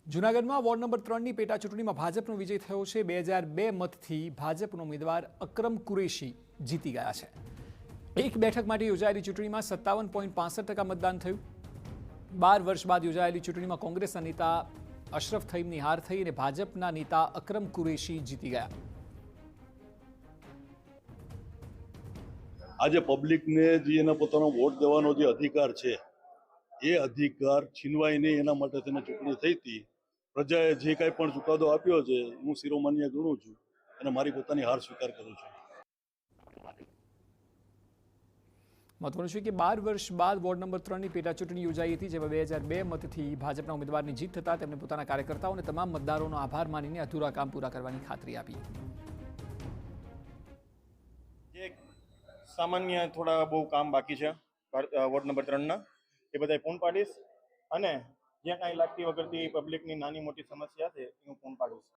જૂનાગઢમાં ward number 3ની પેટા ચૂંટણીમાં ભાજપનો વિજય થયો છે। 2002 મતથી ભાજપનો ઉમેદવાર અકરમ કુરેશી જીતી ગયા છે। એક બેઠક માટે યોજાયેલી ચૂંટણીમાં 57.65% મતદાન થયું। 12 વર્ષ બાદ યોજાયેલી ચૂંટણીમાં કોંગ્રેસના નેતા અશરફ થઈમની હાર થઈ અને ભાજપના નેતા અકરમ કુરેશી જીતી ગયા। આજે પબ્લિકને જે એના પોતાનો વોટ દેવાનો જે અધિકાર છે એ અધિકાર છીનવાય નહીં એના માટે તેને ચૂંટણી થઈ હતી। પ્રજાએ જે કાંઈ પણ ચુકાદો આપ્યો છે હું શિરોમાન્ય ગણું છું અને મારી પોતાની હાર સ્વીકાર કરું છું। મહત્વનું છે કે 12 વર્ષ બાદ વોર્ડ નંબર 3ની પેટા ચૂંટણી યોજાઈ હતી, જેમાં 2002 મતથી ભાજપના ઉમેદવારની જીત થતાં તેમણે પોતાના કાર્યકર્તાઓ અને તમામ મતદારોનો આભાર માનીને અધૂરા કામ પૂરા કરવાની ખાતરી આપી। સામાન્ય થોડા બહુ કામ બાકી છે વોર્ડ નંબર 3ના, એ બધા પૂર્ણ પાડીશ અને જ્યાં કાંઈ લાગતી વગરથી પબ્લિકની નાની મોટી સમસ્યા છે એ હું પૂર્ણ પાડીશ।